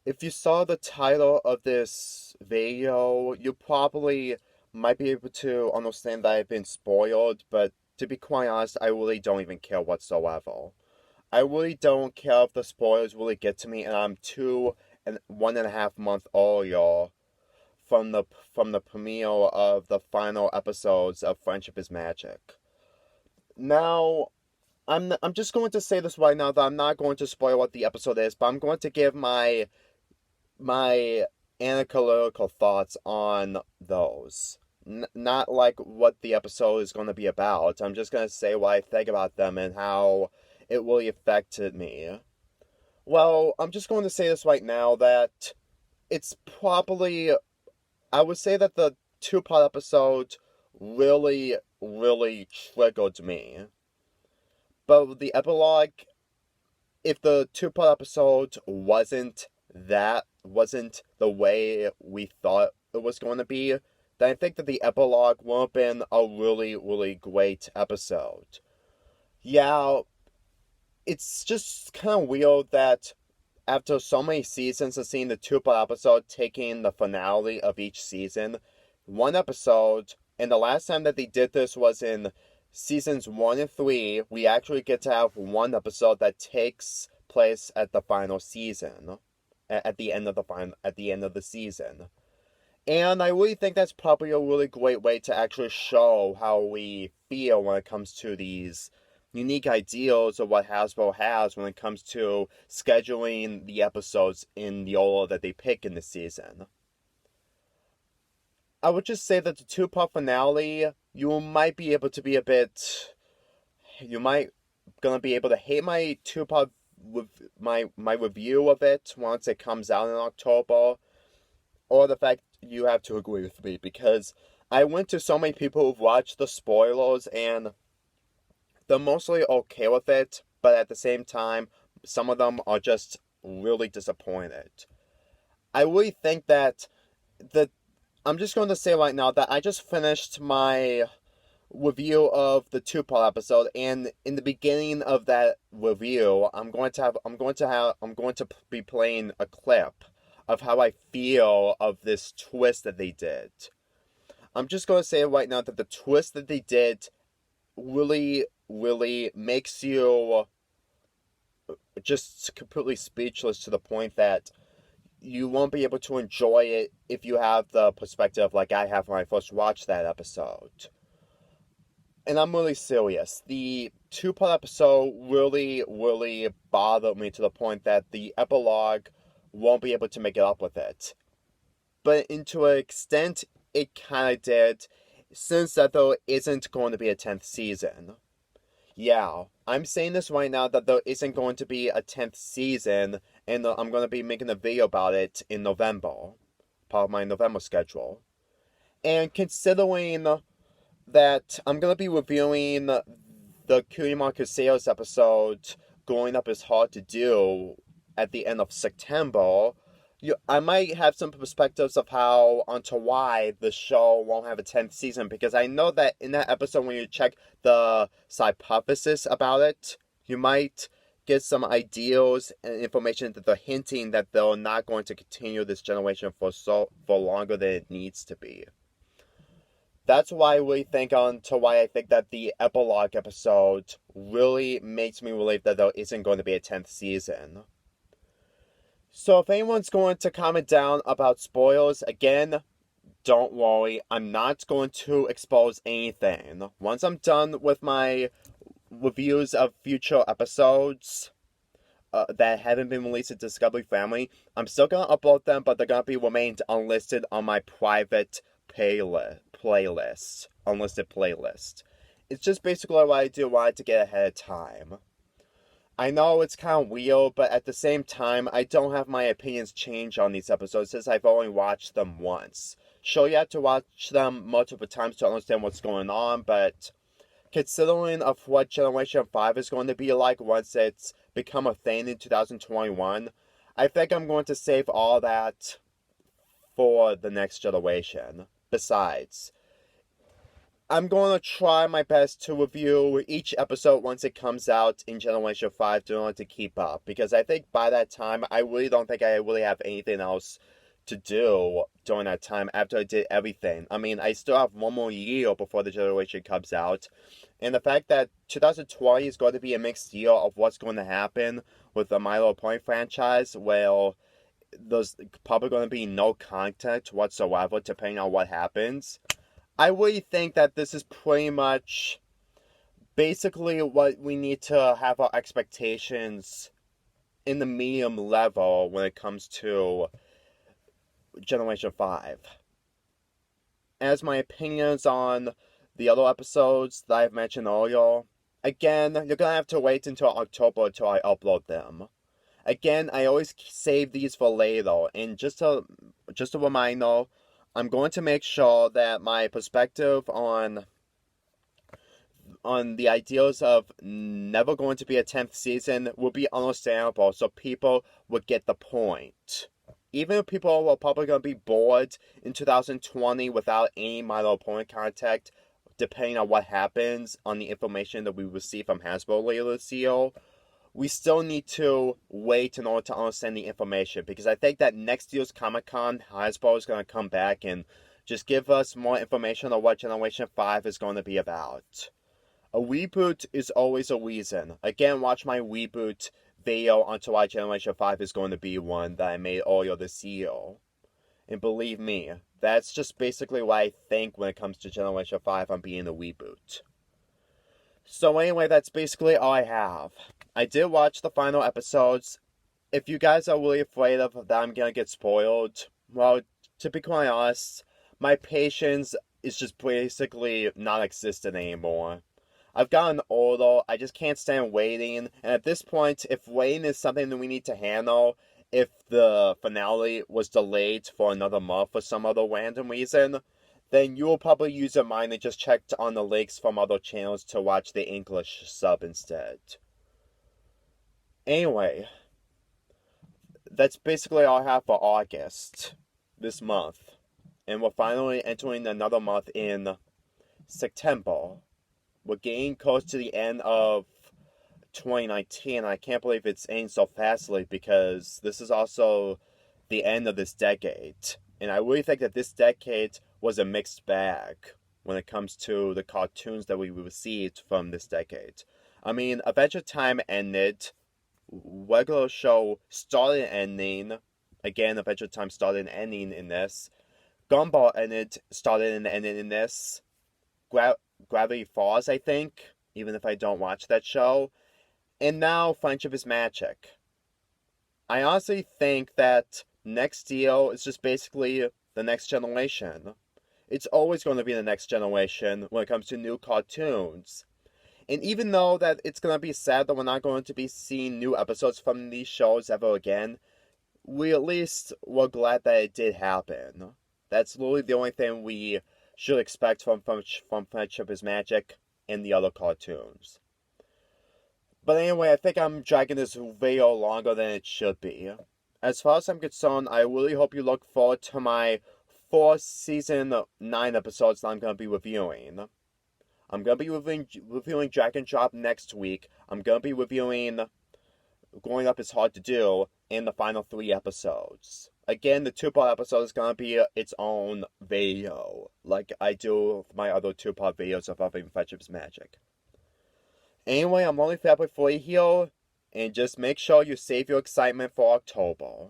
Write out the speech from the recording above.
if you saw the title of this video, you probably might be able to understand that I've been spoiled, but to be quite honest, I really don't even care whatsoever. I really don't care if the spoilers really get to me, and I'm 1.5 months earlier from the premiere of the final episodes of Friendship is Magic. Now, I'm just going to say this right now that I'm not going to spoil what the episode is, but I'm going to give my analytical thoughts on those. Not like what the episode is going to be about. I'm just going to say what I think about them and how it really affected me. Well, I'm just going to say this right now that it's probably, I would say that the two-part episode really, really triggered me. But the epilogue, if the two-part episode wasn't the way we thought it was going to be, then I think that the epilogue would have been a really, really great episode. Yeah, it's just kind of weird that after so many seasons of seeing the two-part episode taking the finale of each season, one episode, and the last time that they did this was in seasons 1 and 3, we actually get to have one episode that takes place at the final season, at the end of the season. And I really think that's probably a really great way to actually show how we feel when it comes to these unique ideals of what Hasbro has when it comes to scheduling the episodes in the order that they pick in the season. I would just say that the two-part finale, you might be able to be you might gonna be able to hate my two-part my review of it once it comes out in October, or the fact you have to agree with me, because I went to so many people who've watched the spoilers and they're mostly okay with it, but at the same time, some of them are just really disappointed. I really think that I'm just going to say right now that I just finished my review of the two-part episode, and in the beginning of that review, I'm going to be playing a clip of how I feel of this twist that they did. I'm just going to say right now that the twist that they did really, really makes you just completely speechless, to the point that you won't be able to enjoy it if you have the perspective like I have when I first watched that episode. And I'm really serious. The two-part episode really, really bothered me to the point that the epilogue won't be able to make it up with it. But to an extent, it kind of did, since that there isn't going to be a 10th season. Yeah, I'm saying this right now that there isn't going to be a 10th season, and I'm going to be making a video about it in November, part of my November schedule. And considering that I'm going to be reviewing the Cutie Mark Sales episode, Growing Up is Hard to Do, at the end of September, I might have some perspectives of how onto why the show won't have a 10th season, because I know that in that episode, when you check the hypothesis about it, you might get some ideas and information that they're hinting that they're not going to continue this generation for longer than it needs to be. That's why we think on to why I think that the epilogue episode really makes me believe that there isn't going to be a 10th season. So if anyone's going to comment down about spoilers, again, don't worry, I'm not going to expose anything. Once I'm done with my reviews of future episodes that haven't been released to Discovery Family, I'm still going to upload them, but they're going to be remained unlisted on my private playlist. Unlisted playlist. It's just basically what I do wanted to get ahead of time. I know it's kind of weird, but at the same time, I don't have my opinions change on these episodes since I've only watched them once. Sure, you have to watch them multiple times to understand what's going on, but considering of what Generation 5 is going to be like once it's become a thing in 2021, I think I'm going to save all that for the next generation. Besides, I'm going to try my best to review each episode once it comes out in Generation 5 in order to keep up. Because I think by that time, I really don't think I really have anything else to do during that time after I did everything. I mean, I still have one more year before the generation comes out. And the fact that 2020 is going to be a mixed year of what's going to happen with the My Little Pony franchise, well, there's probably going to be no content whatsoever depending on what happens. I really think that this is pretty much basically what we need to have our expectations in the medium level when it comes to Generation 5. As my opinions on the other episodes that I've mentioned earlier, again, you're gonna have to wait until October until I upload them. Again, I always save these for later, and just a reminder, I'm going to make sure that my perspective on the ideas of never going to be a 10th season will be understandable, so people would get the point. Even if people are probably going to be bored in 2020 without any My Little Pony contact, depending on what happens on the information that we receive from Hasbro later this year, we still need to wait in order to understand the information, because I think that next year's Comic-Con, Hasbro is going to come back and just give us more information on what Generation 5 is going to be about. A reboot is always a reason. Again, watch my reboot video onto why Generation 5 is going to be one that I made earlier this year. And believe me, that's just basically what I think when it comes to Generation 5 on being a reboot. So anyway, that's basically all I have. I did watch the final episodes. If you guys are really afraid of that I'm gonna get spoiled, well, to be quite honest, my patience is just basically non-existent anymore. I've gotten older, I just can't stand waiting, and at this point, if waiting is something that we need to handle, if the finale was delayed for another month for some other random reason, then you will probably use your mind and just check on the links from other channels to watch the English sub instead. Anyway, that's basically all I have for August, this month. And we're finally entering another month in September. We're getting close to the end of 2019. I can't believe it's ending so fastly, because this is also the end of this decade. And I really think that this decade was a mixed bag when it comes to the cartoons that we received from this decade. I mean, Adventure Time ended, regular show started ending, again, Adventure Time started and ending in this. Gumball ended, started and ended in this. Gravity Falls, I think, even if I don't watch that show. And now Friendship is Magic. I honestly think that next year is just basically the next generation. It's always going to be the next generation when it comes to new cartoons. And even though that it's going to be sad that we're not going to be seeing new episodes from these shows ever again, we at least were glad that it did happen. That's literally the only thing we should expect from Friendship is Magic and the other cartoons. But anyway, I think I'm dragging this video longer than it should be. As far as I'm concerned, I really hope you look forward to my 4 season 9 episodes that I'm going to be reviewing. I'm going to be reviewing Dragon Drop next week. I'm going to be reviewing Growing Up is Hard to Do in the final 3 episodes. Again, the 2-part episode is going to be its own video, like I do with my other 2-part videos of Loving Friendship's Magic. Anyway, I'm only Fabboy for you here, and just make sure you save your excitement for October.